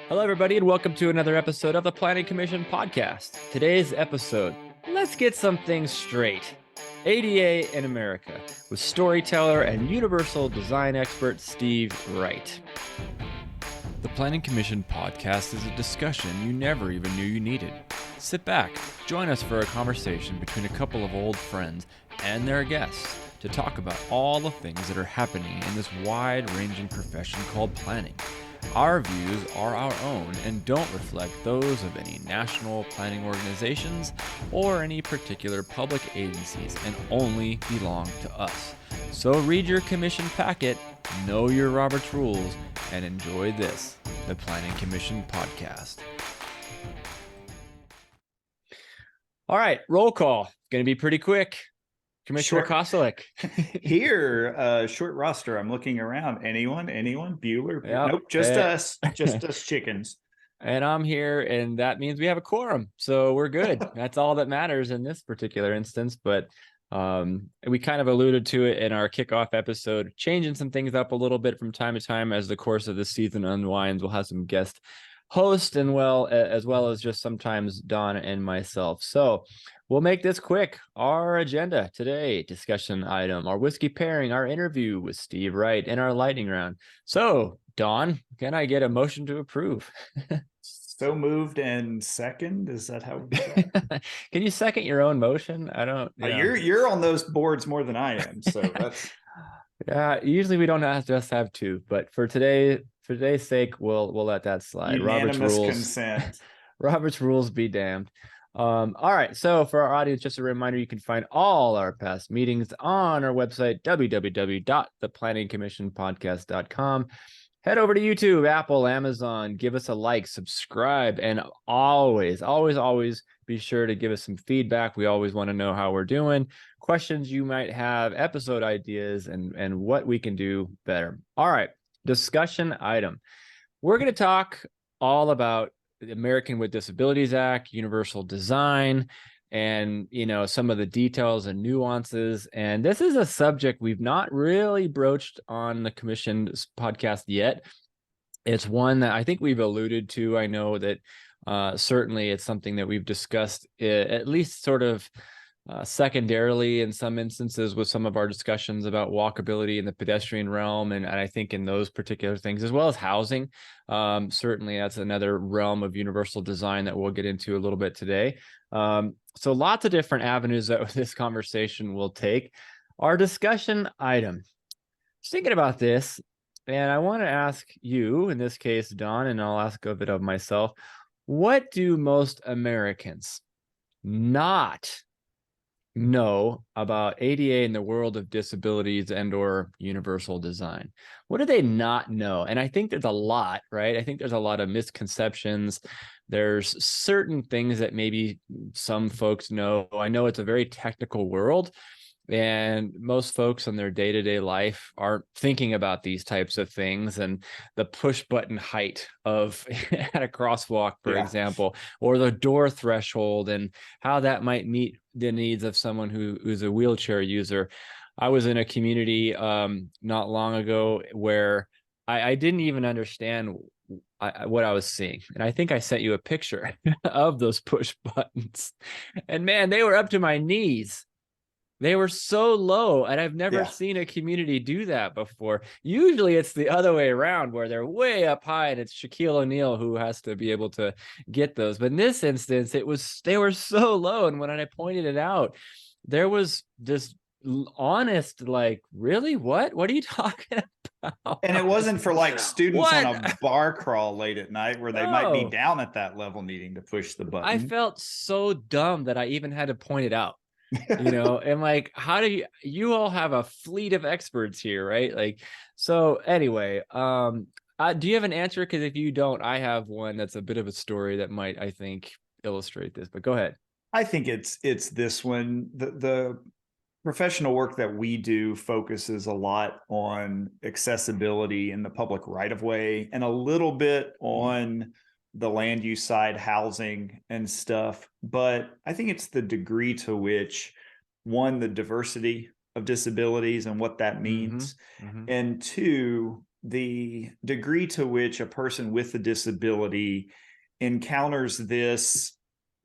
Hello, everybody, and welcome to another episode of the Planning Commission podcast. Today's episode, let's get some things straight. ADA in America with storyteller and universal design expert Steve Wright. The Planning Commission podcast is a discussion you never even knew you needed. Sit back, join us for a conversation between a couple of old friends and their guests to talk about all the things that are happening in this wide-ranging profession called planning. Our views are our own and don't reflect those of any national planning organizations or any particular public agencies and only belong to us. So read your commission packet, know your Robert's rules, and enjoy this, the Planning Commission podcast. All right, roll call. Going to be pretty quick. Commissioner Kostelik. Here, short roster. I'm looking around. Anyone? Bueller? Yep. Nope, just us chickens. And I'm here, and that means we have a quorum. So we're good. That's all that matters in this particular instance. But we kind of alluded to it in our kickoff episode, changing some things up a little bit from time to time as the course of the season unwinds. We'll have some guest hosts and as well as just sometimes Don and myself. So we'll make this quick. Our agenda today, discussion item, our whiskey pairing, our interview with Steve Wright, and our lightning round. So, Don, can I get a motion to approve? So moved and second. Is that how? Can you second your own motion? I don't. You're on those boards more than I am. So that's. Yeah. Usually we don't just have two, but for today's sake, we'll let that slide. Unanimous Robert's rules. Consent. Robert's rules be damned. All right. So for our audience, just a reminder, you can find all our past meetings on our website, www.theplanningcommissionpodcast.com. Head over to YouTube, Apple, Amazon, give us a like, subscribe, and always be sure to give us some feedback. We always want to know how we're doing, questions you might have, episode ideas, and what we can do better. All right, discussion item. We're going to talk all about the American with Disabilities Act, universal design, and some of the details and nuances. And this is a subject we've not really broached on the commission's podcast yet. It's one that I think we've alluded to. I know that certainly it's something that we've discussed at least sort of secondarily in some instances with some of our discussions about walkability in the pedestrian realm. And I think in those particular things, as well as housing, certainly that's another realm of universal design that we'll get into a little bit today. So lots of different avenues that this conversation will take. Our discussion item, just thinking about this, and I want to ask you, in this case, Don, and I'll ask a bit of myself, what do most Americans not know about ADA in the world of disabilities and or universal design? What do they not know? And I think there's a lot, right? I think there's a lot of misconceptions. There's certain things that maybe some folks know. I know it's a very technical world, and most folks in their day-to-day life aren't thinking about these types of things, and the push button height of at a crosswalk, for example, or the door threshold and how that might meet the needs of someone who's a wheelchair user. I was in a community not long ago where I didn't even understand what I was seeing. And I think I sent you a picture of those push buttons. And man, they were up to my knees. They were so low, and I've never seen a community do that before. Usually it's the other way around where they're way up high and it's Shaquille O'Neal who has to be able to get those. But in this instance, they were so low. And when I pointed it out, there was this honest, like, really? What are you talking about? And it wasn't for like students on a bar crawl late at night where they might be down at that level needing to push the button. I felt so dumb that I even had to point it out. And like, how do you all have a fleet of experts here, right? Like, so anyway, do you have an answer? Because if you don't, I have one that's a bit of a story that might, I think, illustrate this, but go ahead. I think it's this one. The professional work that we do focuses a lot on accessibility in the public right-of-way and a little bit on the land use side, housing and stuff. But I think it's the degree to which, one, the diversity of disabilities and what that means, and two, the degree to which a person with a disability encounters this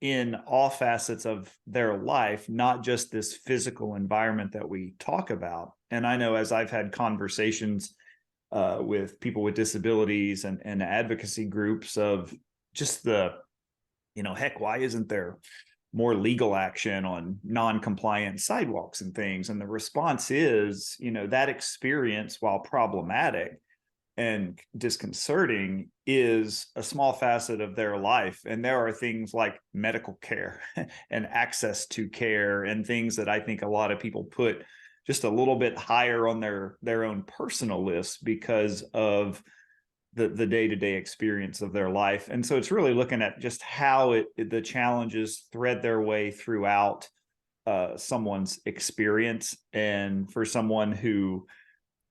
in all facets of their life, not just this physical environment that we talk about. And I know as I've had conversations with people with disabilities and advocacy groups of just the, heck, why isn't there more legal action on non-compliant sidewalks and things? And the response is, that experience, while problematic and disconcerting, is a small facet of their life. And there are things like medical care and access to care and things that I think a lot of people put just a little bit higher on their own personal list because of the day-to-day experience of their life. And so it's really looking at just how the challenges thread their way throughout someone's experience. And for someone who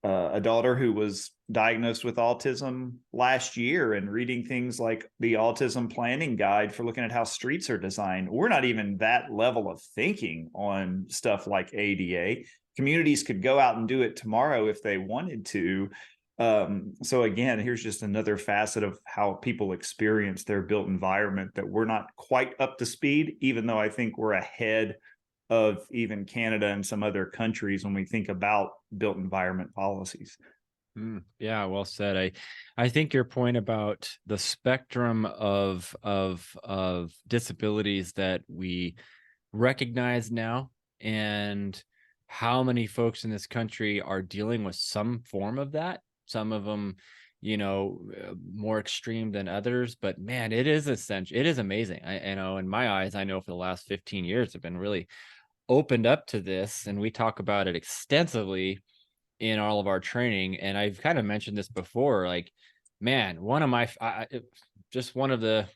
a daughter who was diagnosed with autism last year, and reading things like the autism planning guide for looking at how streets are designed, we're not even that level of thinking on stuff like ADA. Communities could go out and do it tomorrow if they wanted to. So again, here's just another facet of how people experience their built environment that we're not quite up to speed, even though I think we're ahead of even Canada and some other countries when we think about built environment policies. Yeah, well said. I think your point about the spectrum of disabilities that we recognize now, and how many folks in this country are dealing with some form of that. Some of them, more extreme than others, but man, it is essential. It is amazing. In my eyes, I know for the last 15 years have been really opened up to this, and we talk about it extensively in all of our training. And I've kind of mentioned this before, like, man, one of the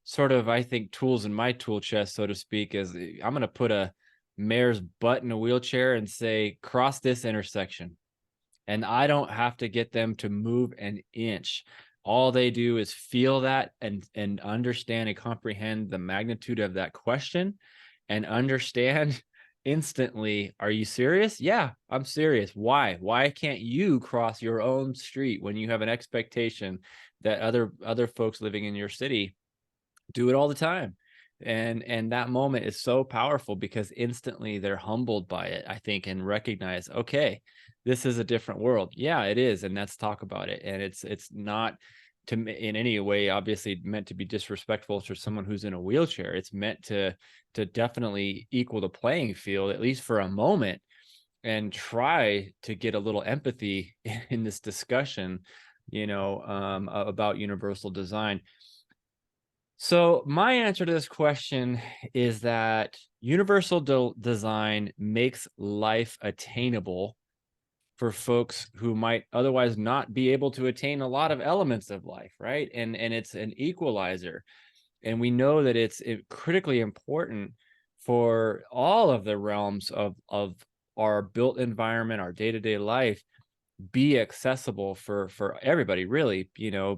sort of, I think, tools in my tool chest, so to speak, is I'm going to put a mayor's butt in a wheelchair and say, cross this intersection. And I don't have to get them to move an inch. All they do is feel that and understand and comprehend the magnitude of that question, and understand instantly, are you serious? Yeah, I'm serious. Why? Why can't you cross your own street when you have an expectation that other folks living in your city do it all the time? And that moment is so powerful because instantly they're humbled by it, I think, and recognize, okay, this is a different world. Yeah, it is. And let's talk about it. And it's not in any way obviously meant to be disrespectful to someone who's in a wheelchair. It's meant to definitely equal the playing field, at least for a moment, and try to get a little empathy in this discussion, about universal design. So my answer to this question is that universal design makes life attainable for folks who might otherwise not be able to attain a lot of elements of life, right? And it's an equalizer. And we know that it's critically important for all of the realms of our built environment, our day-to-day life, be accessible for everybody, really,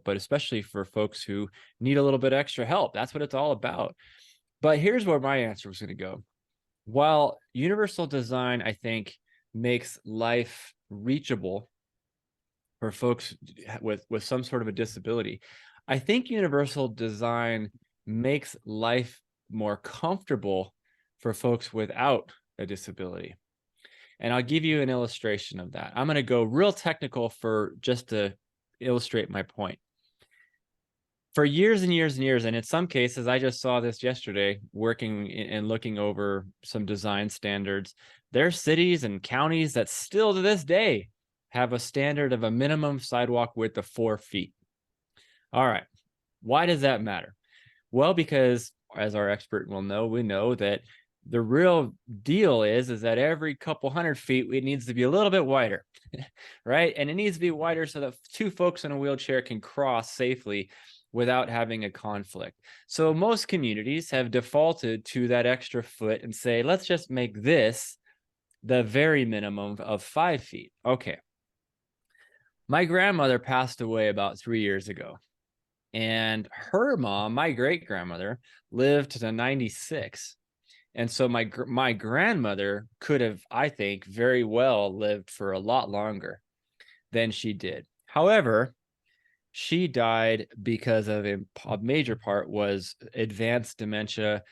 but especially for folks who need a little bit extra help. That's what it's all about. But here's where my answer was going to go. While universal design, I think, makes life reachable for folks with some sort of a disability, I think universal design makes life more comfortable for folks without a disability. And I'll give you an illustration of that. I'm going to go real technical just to illustrate my point. For years and years and years, and in some cases, I just saw this yesterday working and looking over some design standards. There are cities and counties that still to this day have a standard of a minimum sidewalk width of 4 feet. All right. Why does that matter? Well, because as our expert will know, we know that the real deal is that every couple 100 feet, it needs to be a little bit wider, right? And it needs to be wider so that 2 folks in a wheelchair can cross safely without having a conflict. So most communities have defaulted to that extra foot and say, let's just make this the very minimum of 5 feet. Okay. My grandmother passed away about 3 years ago. And her mom, my great grandmother, lived to 96. And so my grandmother could have, I think, very well lived for a lot longer. than she did. However, she died because of a major part was advanced dementia,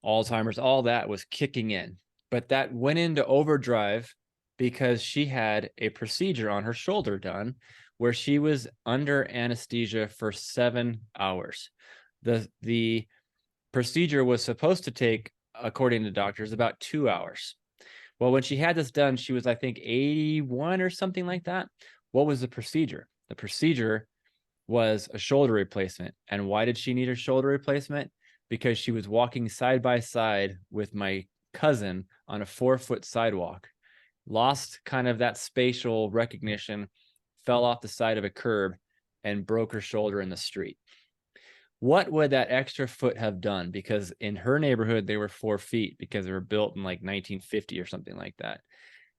Alzheimer's, all that was kicking in. But that went into overdrive because she had a procedure on her shoulder done where she was under anesthesia for 7 hours. The procedure was supposed to take, according to doctors, about 2 hours. Well, when she had this done, she was, I think, 81 or something like that. What was the procedure? The procedure was a shoulder replacement. And why did she need her shoulder replacement? Because she was walking side by side with my cousin on a 4-foot sidewalk, lost kind of that spatial recognition, fell off the side of a curb, and broke her shoulder in the street. What would that extra foot have done? Because in her neighborhood, they were 4 feet because they were built in like 1950 or something like that.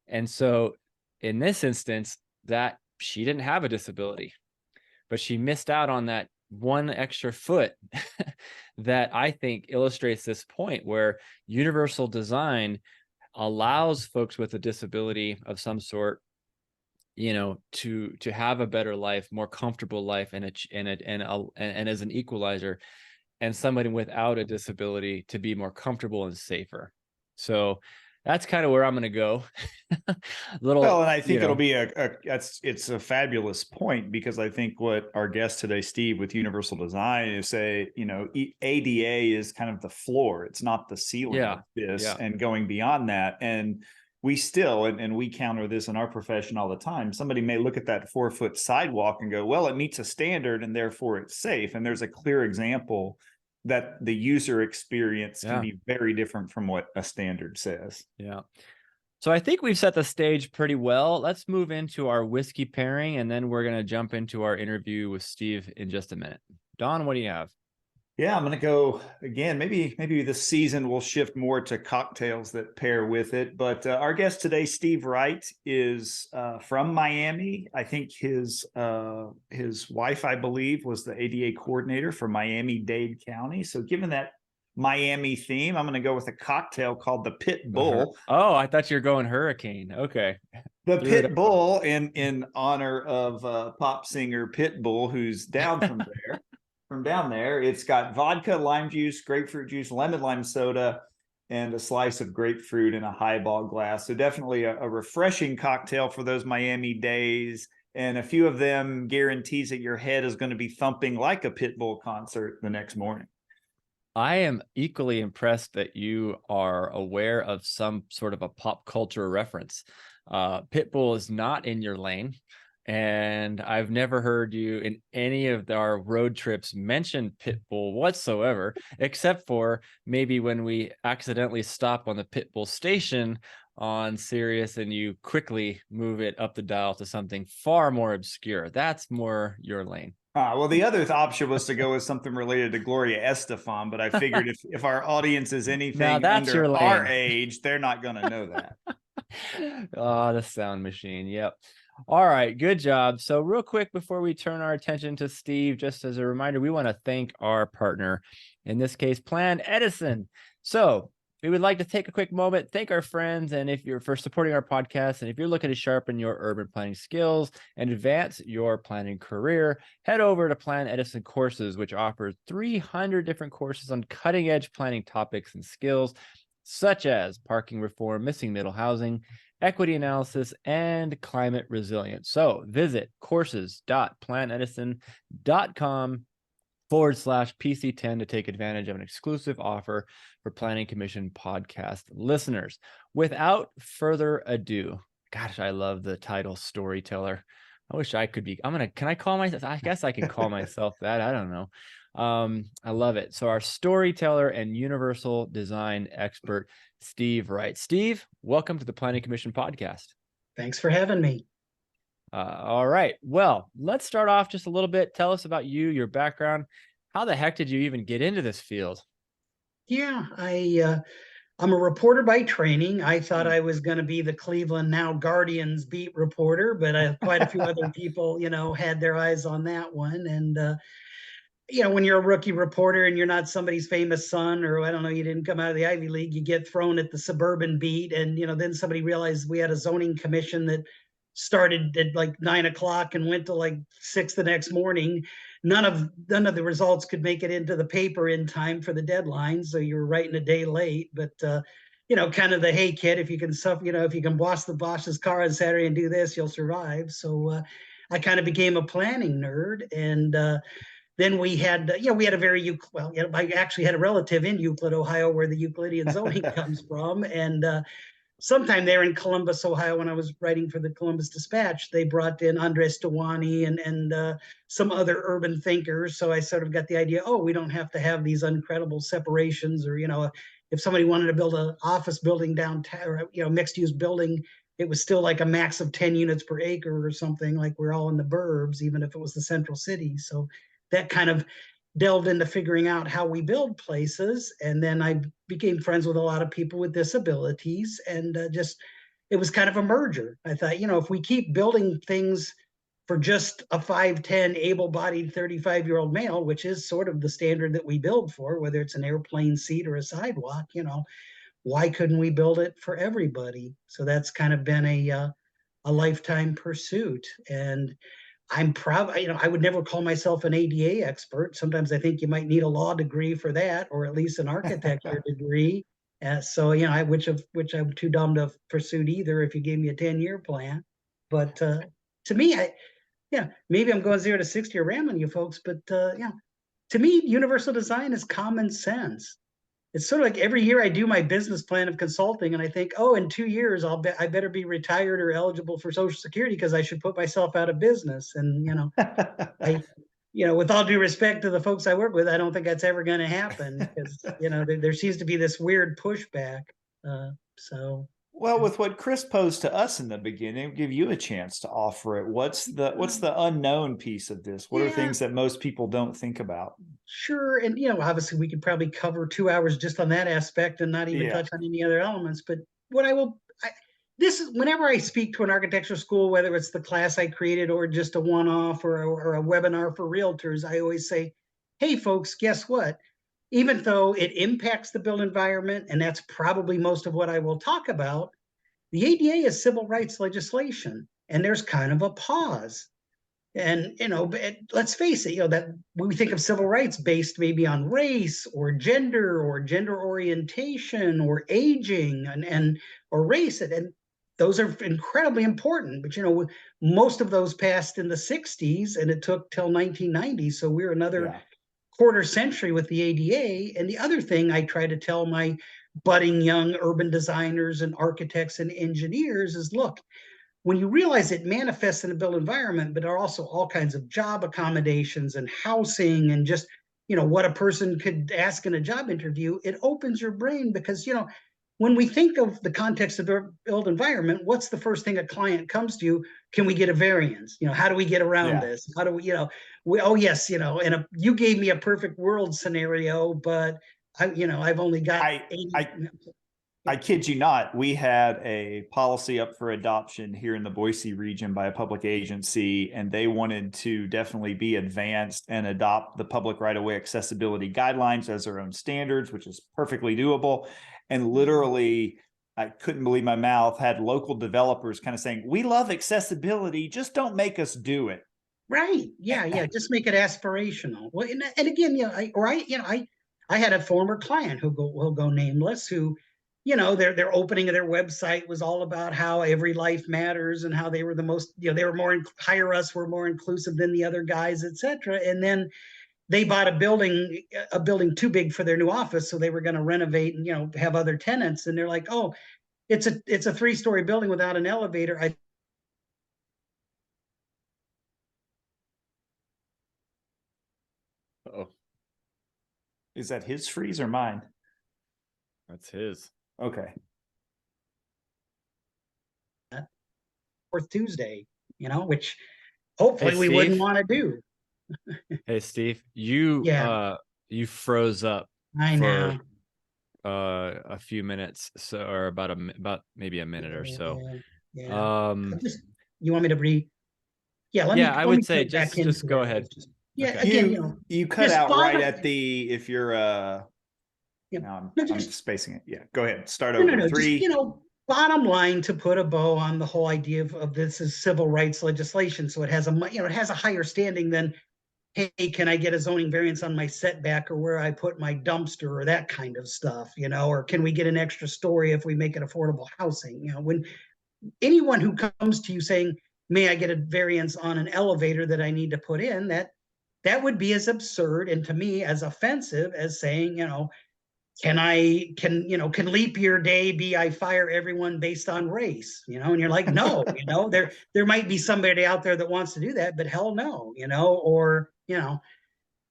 And so in this instance, that she didn't have a disability, but she missed out on that one extra foot that I think illustrates this point where universal design allows folks with a disability of some sort, to have a better life, more comfortable life, and as an equalizer, and somebody without a disability to be more comfortable and safer. So that's kind of where I'm going to go. Well, and I think it'll be it's a fabulous point, because I think what our guest today, Steve, with Universal Design, is say, ADA is kind of the floor. It's not the ceiling of this, and going beyond that. And we still, and we counter this in our profession all the time, somebody may look at that 4-foot sidewalk and go, well, it meets a standard and therefore it's safe. And there's a clear example that the user experience can be very different from what a standard says. Yeah. So I think we've set the stage pretty well. Let's move into our whiskey pairing, and then we're going to jump into our interview with Steve in just a minute. Don, what do you have? Yeah, I'm going to go again. Maybe this season we'll shift more to cocktails that pair with it. But our guest today, Steve Wright, is from Miami. I think his wife, I believe, was the ADA coordinator for Miami-Dade County. So given that Miami theme, I'm going to go with a cocktail called the Pit Bull. Oh, I thought you were going hurricane. Okay. The Pit Bull in honor of pop singer Pitbull, who's down from there. From down there, it's got vodka, lime juice, grapefruit juice, lemon lime soda, and a slice of grapefruit in a highball glass. So definitely a refreshing cocktail for those Miami days. And a few of them guarantees that your head is going to be thumping like a Pitbull concert the next morning. I am equally impressed that you are aware of some sort of a pop culture reference. Pitbull is not in your lane. And I've never heard you in any of our road trips mention Pitbull whatsoever, except for maybe when we accidentally stop on the Pitbull station on Sirius and you quickly move it up the dial to something far more obscure. That's more your lane. Well, the other option was to go with something related to Gloria Estefan, but I figured if our audience is anything under our age, they're not going to know that. Oh, the sound machine. Yep. All right, good job. So real quick, before we turn our attention to Steve, just as a reminder, we want to thank our partner, in this case, Plan Edison. So we would like to take a quick moment, thank our friends, and if you're for supporting our podcast, and if you're looking to sharpen your urban planning skills and advance your planning career, head over to Plan Edison Courses, which offers 300 different courses on cutting edge planning topics and skills, such as parking reform, missing middle housing, equity analysis, and climate resilience. So visit courses.planedison.com/PC10 to take advantage of an exclusive offer for Planning Commission podcast listeners. Without further ado, gosh, I love the title storyteller. I wish I could be. Can I call myself? I guess I can call myself that. I don't know. I love it. So our storyteller and universal design expert, Steve Wright. Steve, welcome to the Planning Commission podcast. Thanks for having me. All right. Well, let's start off just a little bit. Tell us about you, your background. How the heck did you even get into this field? Yeah, I'm a reporter by training. I thought I was going to be the Cleveland Now Guardians beat reporter, but quite a few other people, had their eyes on that one. And when you're a rookie reporter and you're not somebody's famous son, or I don't know, you didn't come out of the Ivy League, you get thrown at the suburban beat. And, then somebody realized we had a zoning commission that started at like 9 o'clock and went to like 6 the next morning. None of the results could make it into the paper in time for the deadline, so you were writing a day late. But kind of the, hey kid, if you can suffer, if you can wash the boss's car on Saturday and do this, you'll survive. So I kind of became a planning nerd. And then we had a very I actually had a relative in Euclid, Ohio, where the Euclidean zoning comes from. And sometime there in Columbus, Ohio, when I was writing for the Columbus Dispatch, they brought in Andres Dewani and some other urban thinkers. So I sort of got the idea, we don't have to have these incredible separations, or if somebody wanted to build an office building downtown, or mixed use building, it was still like a max of 10 units per acre or something. Like we're all in the burbs, even if it was the central city. So that kind of delved into figuring out how we build places. And then I became friends with a lot of people with disabilities, and it was kind of a merger. I thought, if we keep building things for just a 5'10" able-bodied 35-year-old male, which is sort of the standard that we build for, whether it's an airplane seat or a sidewalk, why couldn't we build it for everybody? So that's kind of been a lifetime pursuit. And I'm proud, I would never call myself an ADA expert. Sometimes I think you might need a law degree for that, or at least an architecture degree. Which I'm too dumb to pursue either if you gave me a 10-year plan. But to me, maybe I'm going 0 to 60 or rambling you folks, but to me, universal design is common sense. It's sort of like every year I do my business plan of consulting, and I think, in 2 years I better be retired or eligible for Social Security because I should put myself out of business. And with all due respect to the folks I work with, I don't think that's ever going to happen because there seems to be this weird pushback. Well, with what Chris posed to us in the beginning, I'll give you a chance to offer it. What's the unknown piece of this? What are things that most people don't think about? Sure. And, obviously we could probably cover 2 hours just on that aspect and not even touch on any other elements. But what this is whenever I speak to an architecture school, whether it's the class I created or just a one-off or a webinar for realtors, I always say, hey, folks, guess what? Even though it impacts the built environment, and that's probably most of what I will talk about, the ADA is civil rights legislation, and there's kind of a pause. And, let's face it, that we think of civil rights based maybe on race or gender orientation or aging or race. And those are incredibly important. But, most of those passed in the 60s, and it took till 1990. So we're another quarter century with the ADA. And the other thing I try to tell my budding young urban designers and architects and engineers is, look, when you realize it manifests in a built environment, but there are also all kinds of job accommodations and housing and just, what a person could ask in a job interview, it opens your brain because, when we think of the context of the built environment, what's the first thing a client comes to you? Can we get a variance? How do we get around this? How do we, you gave me a perfect world scenario, but I've only got 80. I kid you not, we had a policy up for adoption here in the Boise region by a public agency, and they wanted to definitely be advanced and adopt the public right-of-way accessibility guidelines as their own standards, which is perfectly doable. And literally, I couldn't believe my mouth, had local developers kind of saying, we love accessibility, just don't make us do it. Right. Yeah. Just make it aspirational. Well, and again, I had a former client who will go nameless, who, their opening of their website was all about how every life matters and how they were the most, they were more, hire us, were more inclusive than the other guys, et cetera. And then they bought a building too big for their new office. So they were going to renovate and, have other tenants. And they're like, oh, it's a 3-story building without an elevator. Uh-oh. Is that his freeze or mine? That's his. Okay. Fourth Tuesday, which hopefully we wouldn't want to do. Hey, Steve, you froze up. I know. A few minutes, or about maybe a minute or so. Yeah. You want me to read? Yeah. I would say just go ahead. Yeah. Okay. Again, you cut out right at the, if you're, I'm spacing it. Yeah. Go ahead. Start over. No. 3. Just, bottom line, to put a bow on the whole idea of this is civil rights legislation, so it has it has a higher standing than, hey, can I get a zoning variance on my setback or where I put my dumpster or that kind of stuff, or can we get an extra story if we make it affordable housing? When anyone who comes to you saying, may I get a variance on an elevator that I need to put in, that would be as absurd and to me as offensive as saying, can leap year day be I fire everyone based on race, and you're like, no, there might be somebody out there that wants to do that, but hell no, or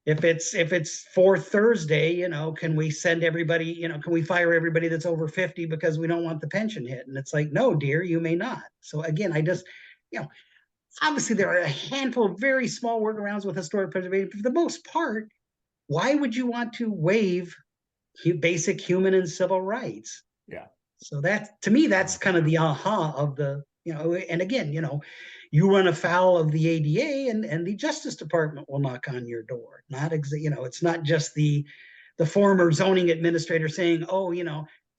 if it's for Thursday, can we send everybody, can we fire everybody that's over 50 because we don't want the pension hit? And it's like, no, dear, you may not. So again, I just, obviously there are a handful of very small workarounds with historic preservation, but for the most part, why would you want to waive basic human and civil rights? Yeah. So that, to me, that's kind of the aha of the, and again, you run afoul of the ADA and the Justice Department will knock on your door. It's not just the former zoning administrator saying, oh,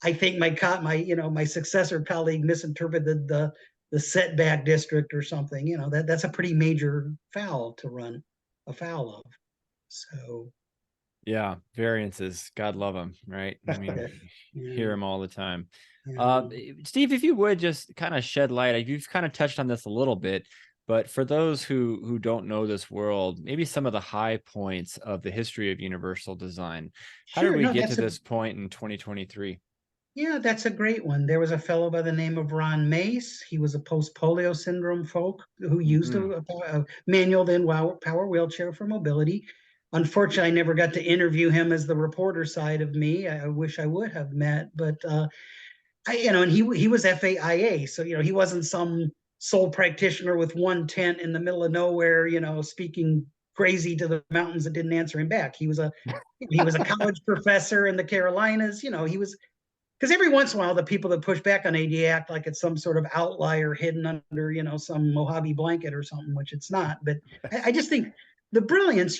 I think my successor colleague misinterpreted the setback district or something. That's a pretty major foul to run afoul of. So Yeah, variances, God love them, right? I mean, hear them all the time. yeah. Steve, if you would just kind of shed light, you've kind of touched on this a little bit, but for those who don't know this world, maybe some of the high points of the history of universal design. How did Sure. we No, get to this point in 2023? yeah, that's a great one. There was a fellow by the name of Ron Mace. He was a post-polio syndrome folk who used a manual then power wheelchair for mobility. Unfortunately, I never got to interview him as the reporter side of me. I wish I would have met, but and he was FAIA, so he wasn't some sole practitioner with one tent in the middle of nowhere, speaking crazy to the mountains that didn't answer him back. He was a college professor in the Carolinas. He was, because every once in a while the people that push back on ADA act like it's some sort of outlier hidden under some Mojave blanket or something, which it's not. But I just think the brilliance,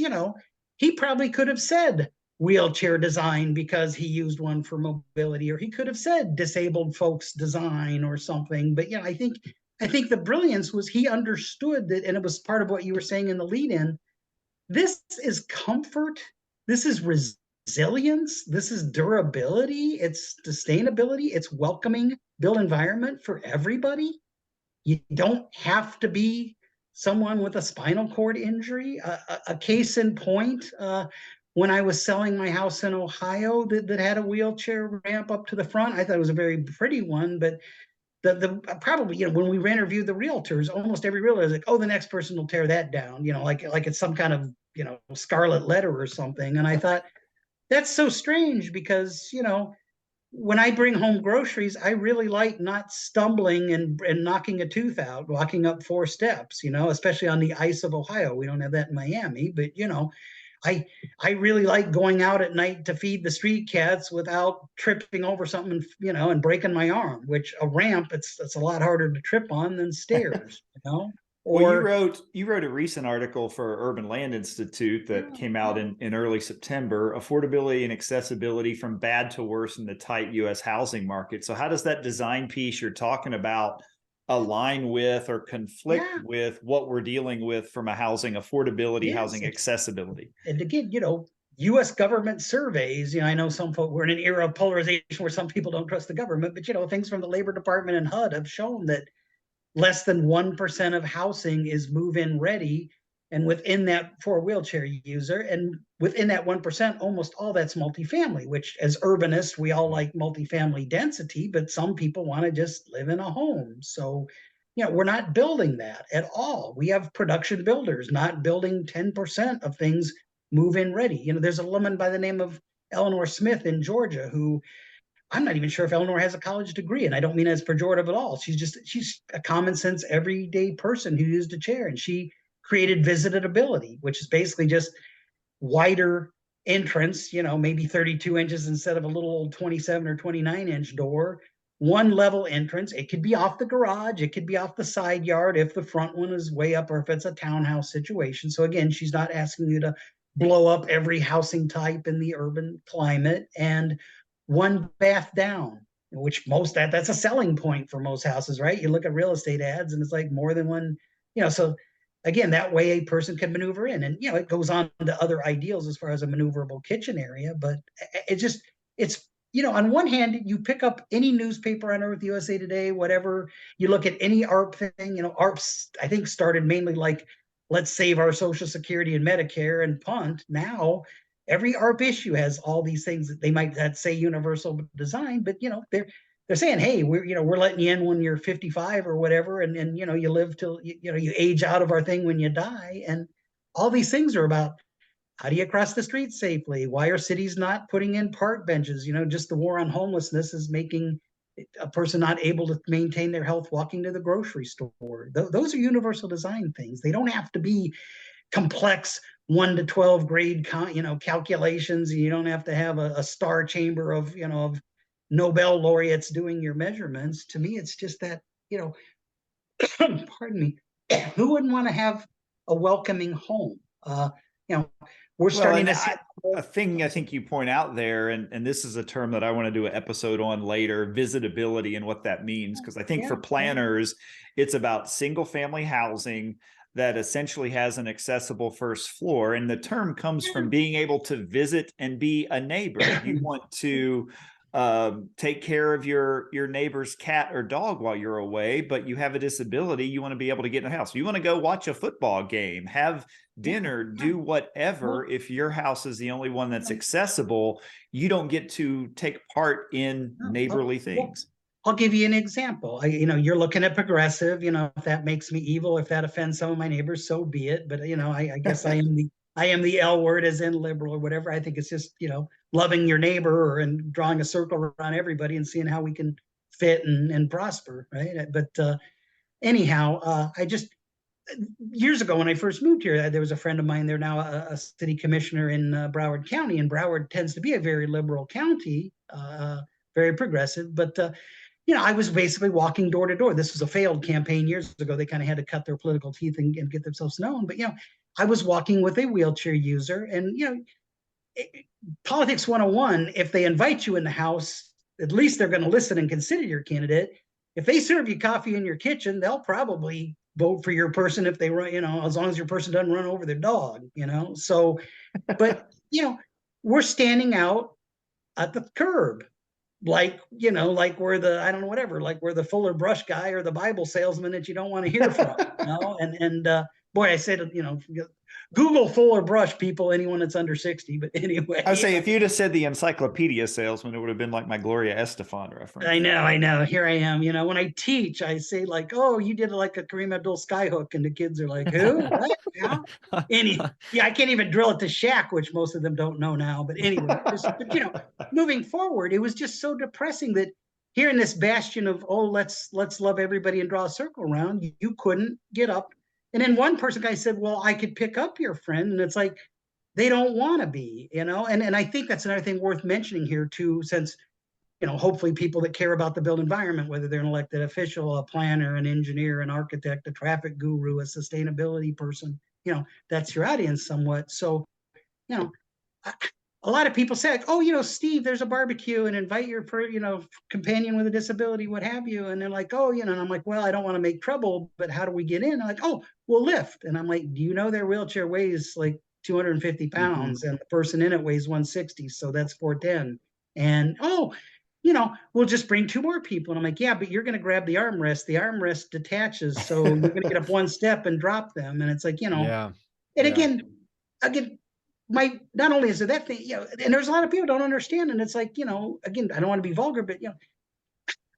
he probably could have said wheelchair design because he used one for mobility, or he could have said disabled folks design or something. But I think the brilliance was he understood that, and it was part of what you were saying in the lead in. This is comfort. This is resilience. This is durability. It's sustainability. It's welcoming built environment for everybody. You don't have to be someone with a spinal cord injury. A case in point, when I was selling my house in Ohio that had a wheelchair ramp up to the front, I thought it was a very pretty one, but the probably when we interviewed the realtors, almost every realtor is like, oh, the next person will tear that down, like it's some kind of scarlet letter or something. And I thought, that's so strange because when I bring home groceries, I really like not stumbling and knocking a tooth out, walking up 4 steps, especially on the ice of Ohio. We don't have that in Miami, but I really like going out at night to feed the street cats without tripping over something, and breaking my arm, which a ramp, it's a lot harder to trip on than stairs, Well, or you wrote a recent article for Urban Land Institute that came out in early September, affordability and accessibility from bad to worse in the tight US housing market. So how does that design piece you're talking about align with or conflict with what we're dealing with from a housing affordability, housing accessibility? And again, U.S. government surveys, I know some folks, we're in an era of polarization where some people don't trust the government, but things from the Labor Department and HUD have shown that less than 1% of housing is move-in ready, and within that for a wheelchair user, and within that 1%, almost all that's multifamily, which as urbanists, we all like multifamily density, but some people want to just live in a home. So, we're not building that at all. We have production builders not building 10% of things move-in ready. There's a woman by the name of Eleanor Smith in Georgia who, I'm not even sure if Eleanor has a college degree, and I don't mean as pejorative at all. She's a common sense, everyday person who used a chair, and she created visitability, which is basically just wider entrance, maybe 32 inches instead of a little old 27 or 29-inch door, one level entrance. It could be off the garage, it could be off the side yard if the front one is way up, or if it's a townhouse situation. So again, she's not asking you to blow up every housing type in the urban climate, and one bath down. which that's a selling point for most houses, right? You look at real estate ads and it's like more than one, so again, that way a person can maneuver in. And it goes on to other ideals as far as a maneuverable kitchen area, but it's on one hand, you pick up any newspaper on Earth, USA Today, whatever, you look at any ARP thing, ARP's, I think, started mainly like, let's save our Social Security and Medicare and punt. Now, every ARP issue has all these things that they might say universal design, but they're saying, hey, we're letting you in when you're 55 or whatever, and you live till you age out of our thing when you die, and all these things are about how do you cross the street safely? Why are cities not putting in park benches? Just the war on homelessness is making a person not able to maintain their health walking to the grocery store. Those are universal design things. They don't have to be complex 1 to 12 grade calculations. You don't have to have a star chamber of of Nobel laureates doing your measurements. To me, it's just that pardon me, who wouldn't want to have a welcoming home? We're starting to see a thing I think you point out there, and this is a term that I want to do an episode on later, visitability and what that means. Because I think for planners, it's about single family housing that essentially has an accessible first floor. And the term comes from being able to visit and be a neighbor. You want to take care of your neighbor's cat or dog while you're away, but you have a disability, you want to be able to get in the house. You want to go watch a football game, have dinner, do whatever. If your house is the only one that's accessible, you don't get to take part in neighborly things. I'll give you an example. You're looking at progressive, if that makes me evil, if that offends some of my neighbors, so be it. But, I guess I am the L word, as in liberal or whatever. I think it's just, loving your neighbor and drawing a circle around everybody and seeing how we can fit and prosper, right? But anyhow, years ago when I first moved here, there was a friend of mine. They're now a city commissioner in Broward County, and Broward tends to be a very liberal county, very progressive. But I was basically walking door to door. This was a failed campaign years ago. They kind of had to cut their political teeth and get themselves known. But I was walking with a wheelchair user, and politics 101, if they invite you in the house, at least they're going to listen and consider your candidate. If they serve you coffee in your kitchen, they'll probably vote for your person if they run, as long as your person doesn't run over their dog, So, but, we're standing out at the curb, like we're the, I don't know, whatever, like we're the Fuller Brush guy or the Bible salesman that you don't want to hear from, and boy, I said, Google Fuller Brush, people, anyone that's under 60. But anyway, I would say if you'd have said the encyclopedia salesman, it would have been like my Gloria Estefan reference. I know. Here I am. When I teach, I say like, "Oh, you did like a Kareem Abdul skyhook," and the kids are like, "Who? What? Yeah." I can't even drill it to Shaq, which most of them don't know now. But anyway, moving forward, it was just so depressing that here in this bastion of let's love everybody and draw a circle around, you couldn't get up. And then one guy said, well, I could pick up your friend. And it's like, they don't want to be, and I think that's another thing worth mentioning here too, since, hopefully people that care about the built environment, whether they're an elected official, a planner, an engineer, an architect, a traffic guru, a sustainability person, that's your audience somewhat. So, a lot of people say, like, oh, Steve, there's a barbecue and invite your, companion with a disability, what have you. And they're like, oh, and I'm like, well, I don't want to make trouble, but how do we get in? I'm like, oh, we'll lift. And I'm like, do you know their wheelchair weighs like 250 pounds and the person in it weighs 160. So that's 410. And, we'll just bring 2 more people. And I'm like, yeah, but you're going to grab the armrest. The armrest detaches. So you're going to get up 1 step and drop them. And it's like, Yeah. And again, not only is it that thing, and there's a lot of people don't understand. And it's like, again, I don't want to be vulgar, but,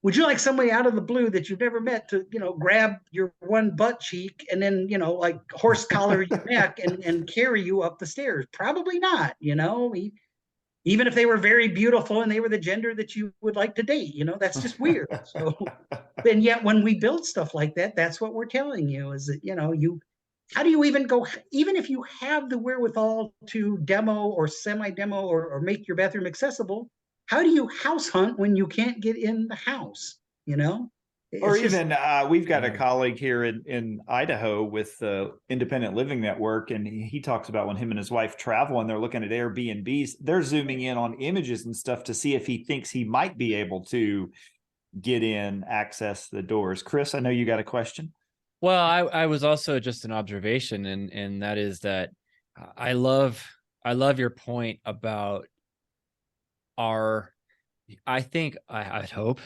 would you like somebody out of the blue that you've never met to, grab your one butt cheek and then, like horse collar your neck and carry you up the stairs? Probably not, even if they were very beautiful and they were the gender that you would like to date, that's just weird. So, and yet when we build stuff like that, that's what we're telling you is that, how do you even go, even if you have the wherewithal to demo or semi-demo or make your bathroom accessible, how do you house hunt when you can't get in the house? Or It's just, even we've got a Yeah. colleague here in Idaho with the Independent Living Network, and he talks about when him and his wife travel and they're looking at Airbnbs, they're zooming in on images and stuff to see if he thinks he might be able to get in, access the doors. Chris, I know you got a question. Well, I was also just an observation, and that is that I love your point about our, I think I'd hope,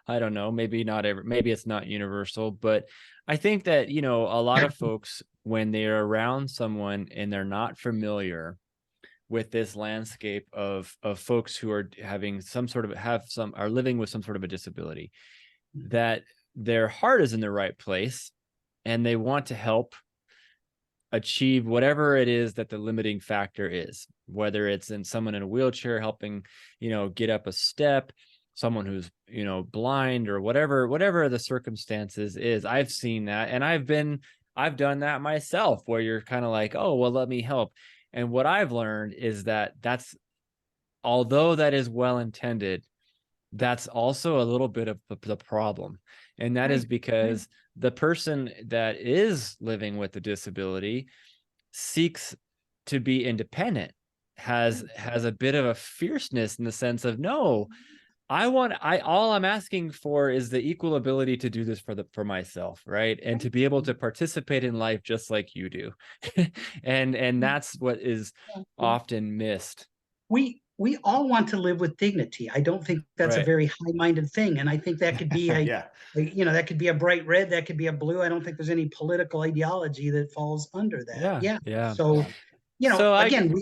I don't know, maybe not ever, maybe it's not universal, but I think that, you know, a lot of folks, when they're around someone and they're not familiar with this landscape of folks who are having some sort of are living with some sort of a disability, that their heart is in the right place and they want to help achieve whatever it is that the limiting factor is, whether it's in someone in a wheelchair helping, you know, get up a step, someone who's, you know, blind, or whatever the circumstances is. I've seen that, and I've done that myself, where you're kind of like, oh, well, let me help. And what I've learned is that although that is well intended, that's also a little bit of the problem. And that is because the person that is living with a disability seeks to be independent, has a bit of a fierceness in the sense of, no, all I'm asking for is the equal ability to do this for myself, right? And to be able to participate in life just like you do. And that's what is often missed. we all want to live with dignity. I don't think that's a Right. very high-minded thing, and I think that could be Yeah. that could be a bright red, that could be a blue. I don't think there's any political ideology that falls under that. Yeah. Yeah. Yeah. So, So again,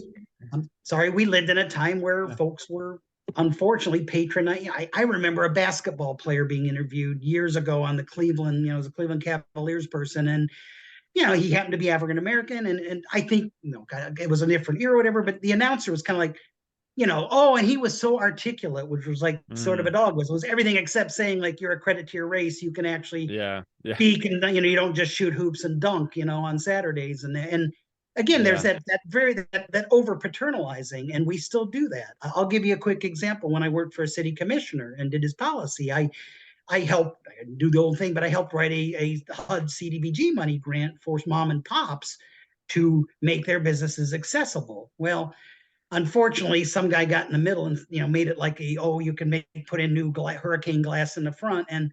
I'm sorry, we lived in a time where Yeah. folks were unfortunately patronizing. I remember a basketball player being interviewed years ago on the Cleveland, as a Cleveland Cavaliers person, and he happened to be African American, and I think it was a different era, or whatever. But the announcer was kind of like, oh, and he was so articulate, which was like sort of a dog whistle. It was everything except saying, like, you're a credit to your race. You can actually Yeah. Yeah. speak, and you don't just shoot hoops and dunk, on Saturdays. And again, there's Yeah. that over paternalizing, and we still do that. I'll give you a quick example. When I worked for a city commissioner and did his policy, I helped, I didn't do the whole thing, but I helped write a HUD CDBG money grant for mom and pops to make their businesses accessible. Well, unfortunately, some guy got in the middle and made it like you can put in new hurricane glass in the front, and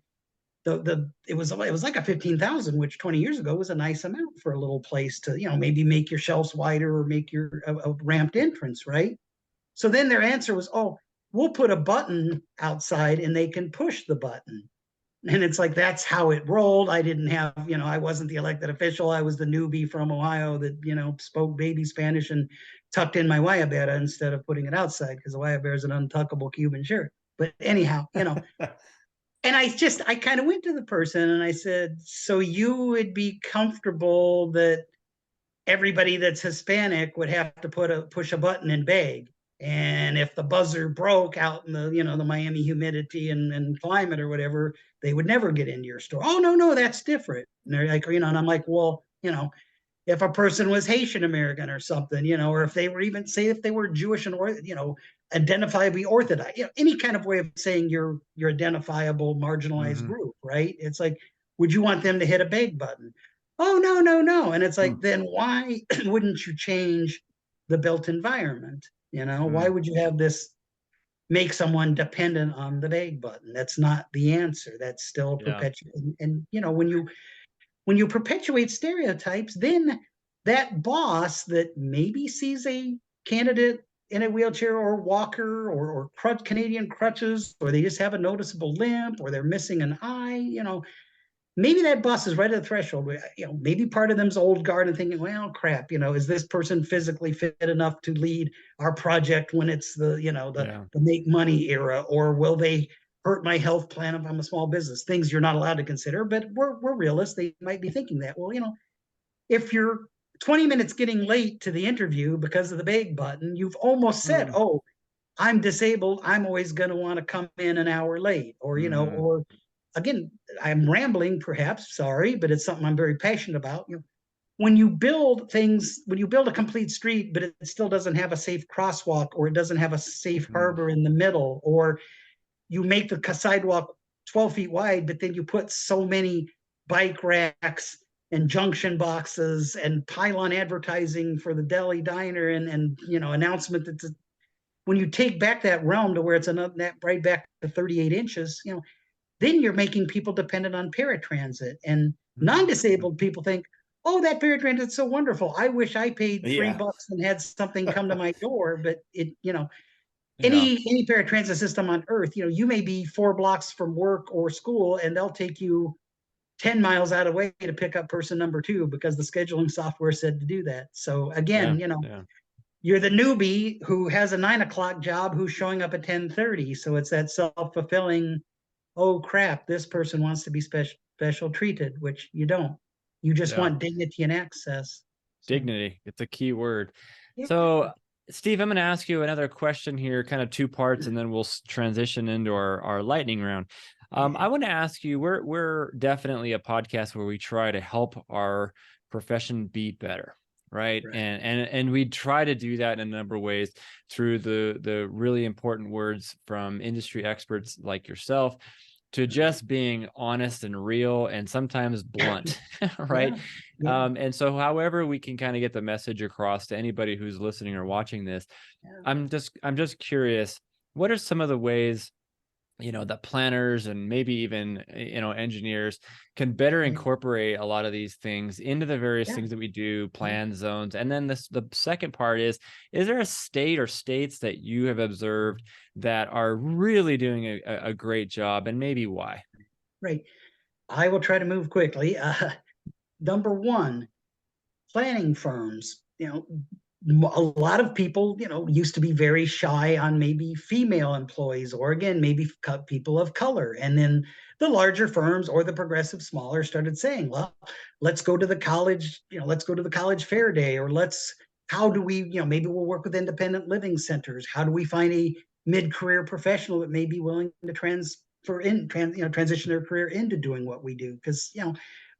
it was like a 15,000, which 20 years ago was a nice amount for a little place to maybe make your shelves wider or make your a ramped entrance, right? So then their answer was, oh, we'll put a button outside and they can push the button. And it's like, that's how it rolled. I didn't have, I wasn't the elected official. I was the newbie from Ohio that, spoke baby Spanish and tucked in my guayabera instead of putting it outside, because the guayabera is an untuckable Cuban shirt. But anyhow, and I kind of went to the person and I said, so you would be comfortable that everybody that's Hispanic would have to push a button and beg. And if the buzzer broke out in the Miami humidity and climate or whatever, they would never get into your store. Oh, no, that's different. And they're like, and I'm like, well, if a person was Haitian American or something, or if they were, even say, if they were Jewish and, identifiably Orthodox, any kind of way of saying you're identifiable marginalized group, right? It's like, would you want them to hit a beg button? Oh, no. And it's like, then why wouldn't you change the built environment? Why would you have this make someone dependent on the beg button? That's not the answer. That's still Yeah. perpetuating. And when you perpetuate stereotypes, then that boss that maybe sees a candidate in a wheelchair or walker or Canadian crutches, or they just have a noticeable limp, or they're missing an eye, maybe that boss is right at the threshold. Maybe part of them's old guard and thinking, well, crap, is this person physically fit enough to lead our project when it's the make money era, or will they hurt my health plan if I'm a small business? Things you're not allowed to consider, but we're realists. They might be thinking that. Well, if you're 20 minutes getting late to the interview because of the beg button, you've almost said, oh, I'm disabled. I'm always going to want to come in an hour late, or, or again, I'm rambling perhaps, sorry, but it's something I'm very passionate about. When you build a complete street, but it still doesn't have a safe crosswalk, or it doesn't have a safe harbor in the middle, or you make the sidewalk 12 feet wide, but then you put so many bike racks and junction boxes and pylon advertising for the deli diner and announcement that when you take back that realm to where it's right back to 38 inches, then you're making people dependent on paratransit. And non-disabled people think, oh, that paratransit's so wonderful. I wish I paid $3 and had something come to my door. But any paratransit system on earth, you may be 4 blocks from work or school, and they'll take you 10 miles out of the way to pick up person number 2 because the scheduling software said to do that. So again, you're the newbie who has a 9 o'clock job who's showing up at 10:30. So it's that self-fulfilling, oh crap, this person wants to be special treated, which you don't. You just want dignity and access. Dignity. It's a key word. Yeah. So Steve, I'm going to ask you another question here, kind of 2 parts, and then we'll transition into our lightning round. I want to ask you, we're definitely a podcast where we try to help our profession be better. Right. And we try to do that in a number of ways through the really important words from industry experts like yourself, to just being honest and real and sometimes blunt, right? And so however we can kind of get the message across to anybody who's listening or watching this, I'm just curious, what are some of the ways that planners and maybe even engineers can better incorporate a lot of these things into the various things that we do, plan zones? And then the second part is there a state or states that you have observed that are really doing a great job, and maybe why? Right. I will try to move quickly. Number 1, planning firms. A lot of people, used to be very shy on maybe female employees, or again, maybe people of color. And then the larger firms or the progressive smaller started saying, well, let's go to the college, let's go to the college fair day, or how do we, maybe we'll work with independent living centers. How do we find a mid-career professional that may be willing to transition their career into doing what we do? Because,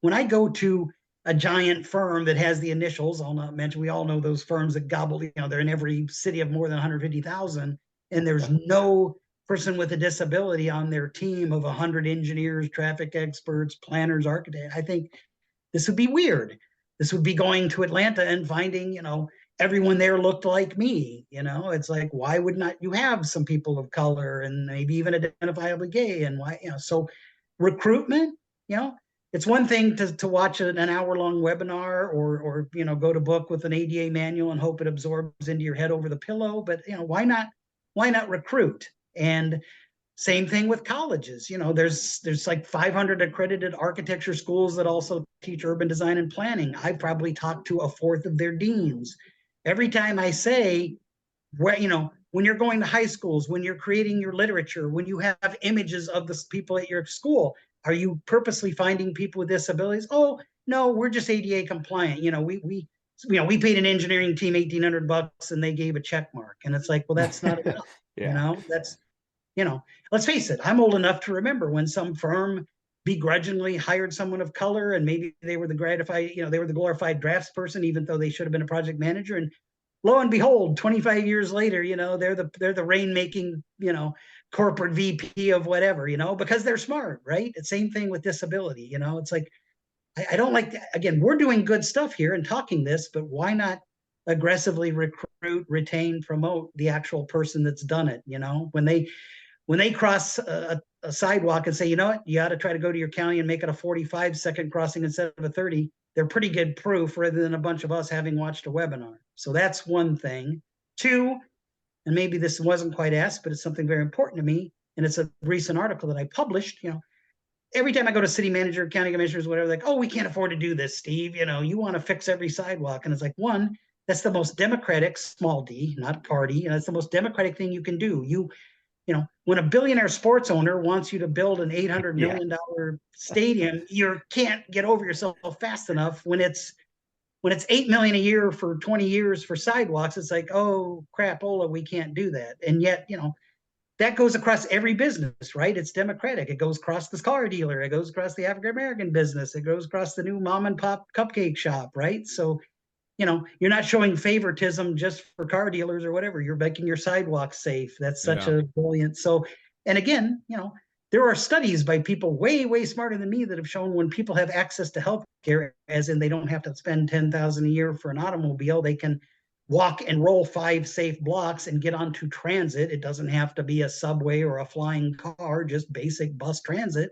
when I go to a giant firm that has the initials, I'll not mention, we all know those firms that gobble, they're in every city of more than 150,000, and there's no person with a disability on their team of 100 engineers, traffic experts, planners, architects. I think this would be weird. This would be going to Atlanta and finding, everyone there looked like me. It's like, why would not you have some people of color and maybe even identifiably gay? And why, so recruitment, it's one thing to watch an hour-long webinar or go to book with an ADA manual and hope it absorbs into your head over the pillow. But why not recruit? And same thing with colleges. There's like 500 accredited architecture schools that also teach urban design and planning. I've probably talked to 1/4 of their deans. Every time I say, when you're going to high schools, when you're creating your literature, when you have images of the people at your school, are you purposely finding people with disabilities? Oh, no, we're just ADA compliant. We paid an engineering team $1,800 and they gave a check mark. And it's like, well, that's not enough. That's, let's face it. I'm old enough to remember when some firm begrudgingly hired someone of color, and maybe they were the glorified draftsperson, even though they should have been a project manager. And lo and behold, 25 years later, they're the rainmaking, corporate VP of whatever, because they're smart, right? It's same thing with disability. It's like, I don't like, again, we're doing good stuff here and talking this, but why not aggressively recruit, retain, promote the actual person that's done it? When they cross a sidewalk and say, you know what, you ought to try to go to your county and make it a 45-second crossing instead of a 30, they're pretty good proof rather than a bunch of us having watched a webinar. So that's one thing. 2, and maybe this wasn't quite asked, but it's something very important to me, and it's a recent article that I published. Every time I go to city manager, county commissioners, whatever, like, oh, we can't afford to do this, Steve. You want to fix every sidewalk. And it's like, 1, that's the most democratic, small d, not party, and it's the most democratic thing you can do. When a billionaire sports owner wants you to build an $800 million stadium, you can't get over yourself fast enough. When it's $8 million a year for 20 years for sidewalks, it's like, oh crapola, we can't do that. And yet, that goes across every business, right? It's democratic. It goes across the car dealer. It goes across the African American business. It goes across the new mom and pop cupcake shop, right? So, you're not showing favoritism just for car dealers or whatever. You're making your sidewalks safe. That's such a brilliant. So, and again, there are studies by people way, way smarter than me that have shown when people have access to health care, as in they don't have to spend $10,000 a year for an automobile, they can walk and roll 5 safe blocks and get onto transit. It doesn't have to be a subway or a flying car, just basic bus transit.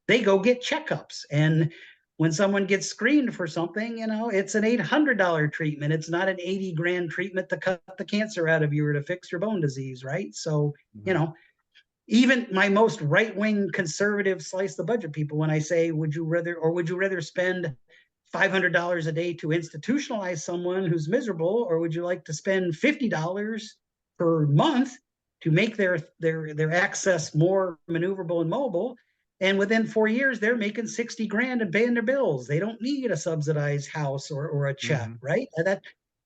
They go get checkups. And when someone gets screened for something, it's an $800 treatment. It's not an 80 grand treatment to cut the cancer out of you or to fix your bone disease, right? So, even my most right-wing conservative slice the budget people, when I say, would you rather spend $500 a day to institutionalize someone who's miserable, or would you like to spend $50 per month to make their access more maneuverable and mobile? And within 4 years, they're making 60 grand and paying their bills. They don't need a subsidized house or a check, right?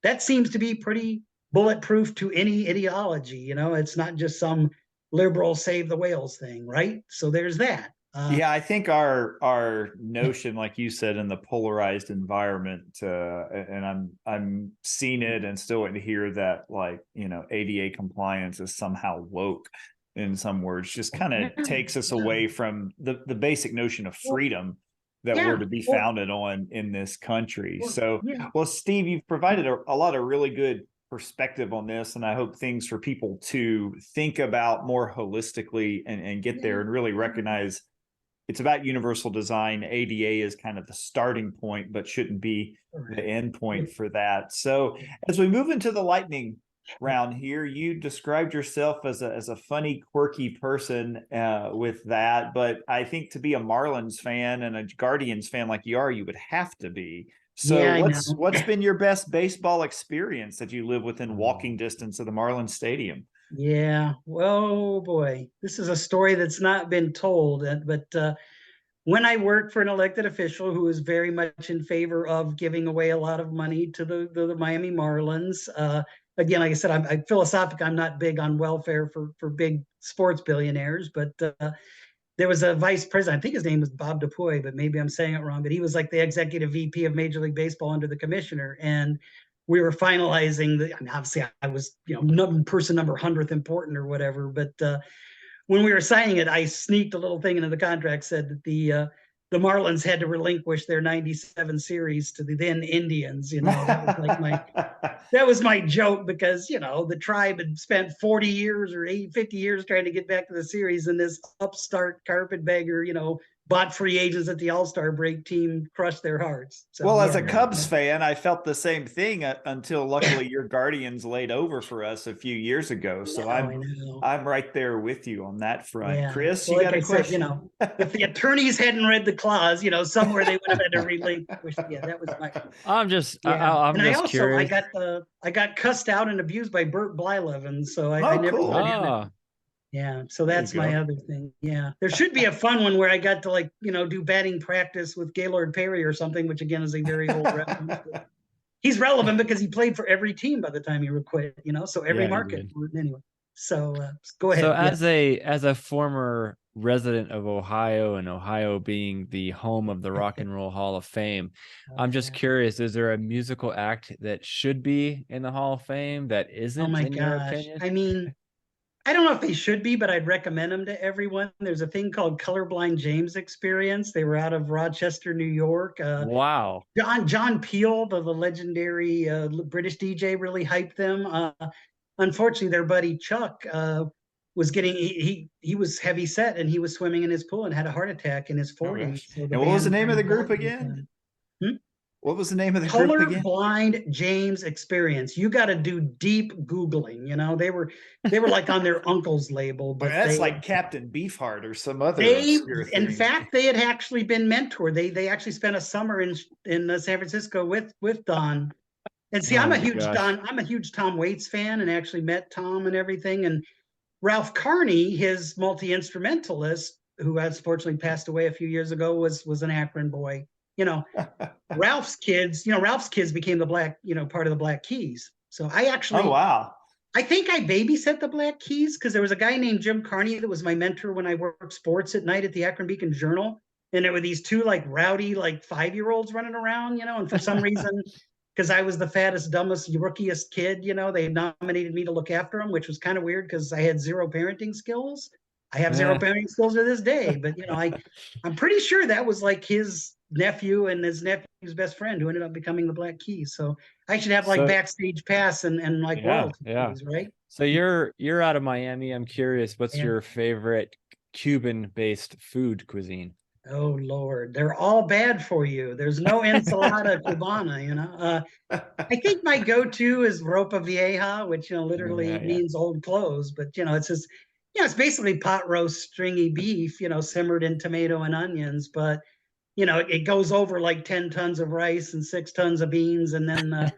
That seems to be pretty bulletproof to any ideology. It's not just some liberal save the whales thing, right? So there's that. Yeah, I think our notion, like you said, in the polarized environment, and I'm seeing it and still waiting to hear that, like, ADA compliance is somehow woke in some words, just kind of takes us away from the basic notion of freedom that we're to be founded on in this country. So, well, Steve, you've provided a lot of really good perspective on this, and I hope things for people to think about more holistically and get there and really recognize it's about universal design. ADA is kind of the starting point, but shouldn't be the end point for that. So as we move into the lightning round here, you described yourself as a funny, quirky person with that, but I think to be a Marlins fan and a Guardians fan like you are, you would have to be. So what's been your best baseball experience that you live within walking distance of the Marlins Stadium? Yeah, well, boy, this is a story that's not been told, but when I worked for an elected official who was very much in favor of giving away a lot of money to the Miami Marlins, again, like I said, I'm philosophic. I'm not big on welfare for big sports billionaires, but there was a vice president. I think his name was Bob DuPuy, but maybe I'm saying it wrong. But he was like the executive VP of Major League Baseball under the commissioner, and we were finalizing obviously I was, person number 100th important or whatever, but when we were signing it, I sneaked a little thing into the contract, said that the Marlins had to relinquish their 97 series to the then Indians. That was my joke, because, the tribe had spent 40 years or 50 years trying to get back to the series, and this upstart carpetbagger, bought free agents at the All-Star break team crushed their hearts. So, well, as a Cubs fan, I felt the same thing until luckily your Guardians laid over for us a few years ago. So I'm right there with you on that front. Yeah. Chris, well, you got a question? If the attorneys hadn't read the clause, somewhere they would have had to relinquish. Yeah, that was my. I'm just curious. I got cussed out and abused by Bert Blyleven, so I never. Cool. Yeah, so that's my other thing. Yeah, there should be a fun one where I got to do batting practice with Gaylord Perry or something, which again is a very old reference. He's relevant because he played for every team by the time he quit. So every market anyway. So go ahead. So as a former resident of Ohio, and Ohio being the home of the Rock and Roll Hall of Fame, I'm just curious: is there a musical act that should be in the Hall of Fame that isn't? Oh my gosh! I mean, I don't know if they should be, but I'd recommend them to everyone. There's a thing called Colorblind James Experience. They were out of Rochester, New York. Wow. John Peel, the legendary British DJ, really hyped them. Unfortunately, their buddy Chuck was getting he was heavy set, and he was swimming in his pool and had a heart attack in his 40s. So and what was the name of the group again? What was the name of the group again? Colorblind James Experience. You got to do deep Googling. They were like on their uncle's label. But that's like Captain Beefheart or some other. In fact, they had actually been mentored. They actually spent a summer in San Francisco with Don. And see, I'm a huge Tom Waits fan, and actually met Tom and everything. And Ralph Carney, his multi-instrumentalist, who unfortunately passed away a few years ago, was an Akron boy. Ralph's kids became the Black, part of the Black Keys. So I actually, oh wow, I think I babysat the Black Keys, because there was a guy named Jim Carney that was my mentor when I worked sports at night at the Akron Beacon Journal, and there were these two rowdy 5-year-olds running around, and for some reason, because I was the fattest, dumbest, rookiest kid, they nominated me to look after them, which was kind of weird because I had zero parenting skills. I have zero parenting skills to this day, but I'm pretty sure that was like his nephew and his nephew's best friend who ended up becoming the Black Keys. So I should have like So backstage pass and like royalty fees, right? So you're out of Miami. I'm curious, what's Yeah. your favorite Cuban-based food cuisine? Oh Lord, they're all bad for you. There's no ensalada cubana. I think my go-to is ropa vieja, which literally Yeah. means old clothes, but it's just it's basically pot roast stringy beef, simmered in tomato and onions, but it goes over like 10 tons of rice and 6 tons of beans, and then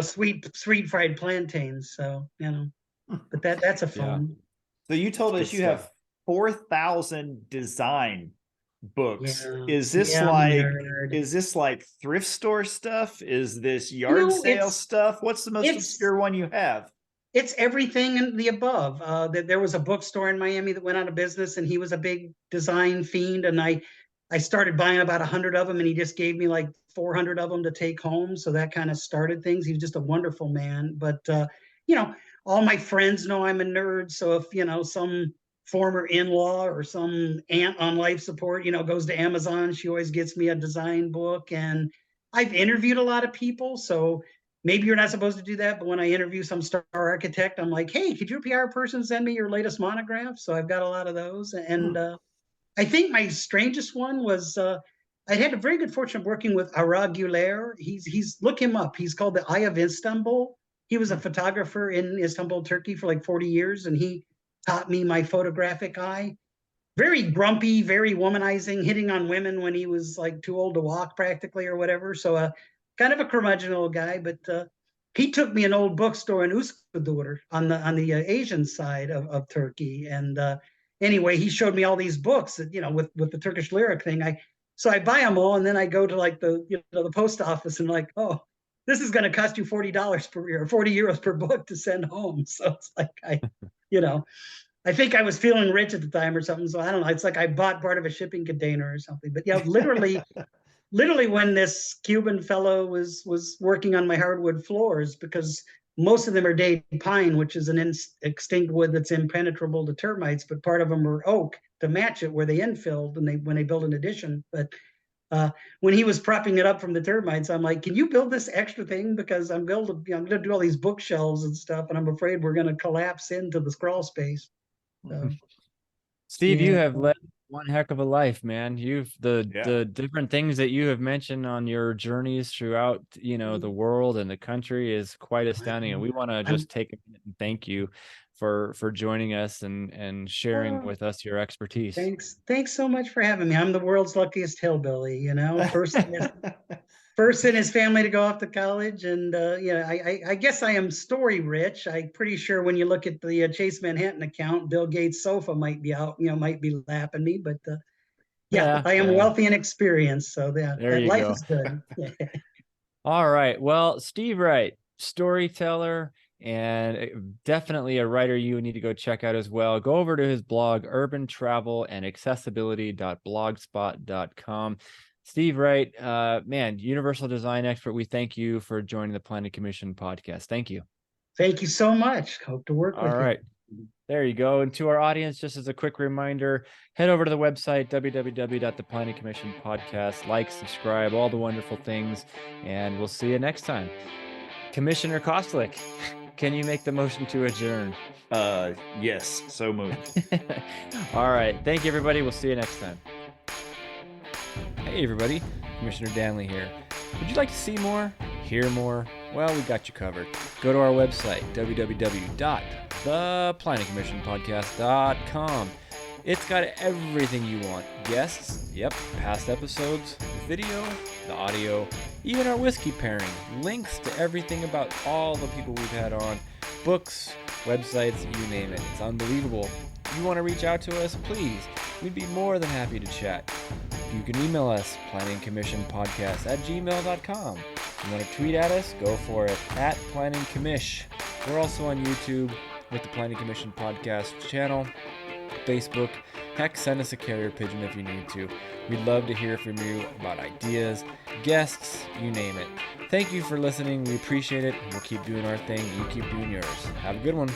sweet fried plantains. So but that's a Yeah. fun. So you told It's us good you stuff. have 4,000 design books. Yeah, Is this yeah, I'm a like nerd. thrift store stuff? Is this You yard know, sale stuff? What's the most it's obscure one you have? it's everything and the above. There was a bookstore in Miami that went out of business, and he was a big design fiend. And I started buying about 100 of them, and he just gave me like 400 of them to take home. So that kind of started things. He was just a wonderful man. But you know, all my friends know I'm a nerd. So if some former in-law or some aunt on life support, goes to Amazon, she always gets me a design book. And I've interviewed a lot of people, so maybe you're not supposed to do that, but when I interview some star architect, I'm like, hey, could your PR person send me your latest monograph? So I've got a lot of those. And I think my strangest one was I had a very good fortune of working with Araguler. He's look him up. He's called the Eye of Istanbul. He was a photographer in Istanbul, Turkey for like 40 years, and he taught me my photographic eye. Very grumpy, very womanizing, hitting on women when he was like too old to walk practically or whatever. So kind of a curmudgeon old guy, but he took me an old bookstore in Üsküdar on the Asian side of Turkey. And anyway, he showed me all these books that, with the Turkish lyric thing. So I buy them all, and then I go to like the post office and like, oh, this is going to cost you $40 per year, 40 euros per book to send home. So it's like you know, I think I was feeling rich at the time or something. So I don't know. It's like I bought part of a shipping container or something. But literally when this Cuban fellow was working on my hardwood floors, because most of them are Dade pine, which is an extinct wood that's impenetrable to termites, but part of them are oak to match it where they infilled and when they build an addition. But when he was propping it up from the termites, I'm like, can you build this extra thing? Because I'm going to do all these bookshelves and stuff, and I'm afraid we're going to collapse into the scrawl space. So, Steve, you yeah. have led one heck of a life, man. You've the Yeah. different things that you have mentioned on your journeys throughout, the world and the country is quite astounding. And we want to just take a minute and thank you for joining us and sharing with us your expertise. Thanks so much for having me. I'm the world's luckiest hillbilly, first in his family to go off to college. And I guess I am story rich. I'm pretty sure when you look at the Chase Manhattan account, Bill Gates' sofa might be out, might be lapping me. But I am wealthy and experienced. So There you life go. is good. All right. Well, Steve Wright, storyteller and definitely a writer you need to go check out as well. Go over to his blog, urbantravelandaccessibility.blogspot.com. Steve Wright, man, universal design expert. We thank you for joining the Planning Commission podcast. Thank you. Thank you so much. Hope to work with you. All right. There you go. And to our audience, just as a quick reminder, head over to the website, www.theplanningcommissionpodcast. Like, subscribe, all the wonderful things. And we'll see you next time. Commissioner Kostlik, can you make the motion to adjourn? Yes, so moved. All right. Thank you, everybody. We'll see you next time. Hey, everybody. Commissioner Danley here. Would you like to see more? Hear more? Well, we got you covered. Go to our website, www.theplanningcommissionpodcast.com. It's got everything you want. Guests, yep, past episodes, the video, the audio, even our whiskey pairing, links to everything about all the people we've had on, books, websites, you name it. It's unbelievable. If you want to reach out to us, please. We'd be more than happy to chat. You can email us, planningcommissionpodcast@gmail.com. If you want to tweet at us, go for it, @planningcommish. We're also on YouTube with the Planning Commission Podcast channel, Facebook. Heck, send us a carrier pigeon if you need to. We'd love to hear from you about ideas, guests, you name it. Thank you for listening. We appreciate it. We'll keep doing our thing. You keep doing yours. Have a good one.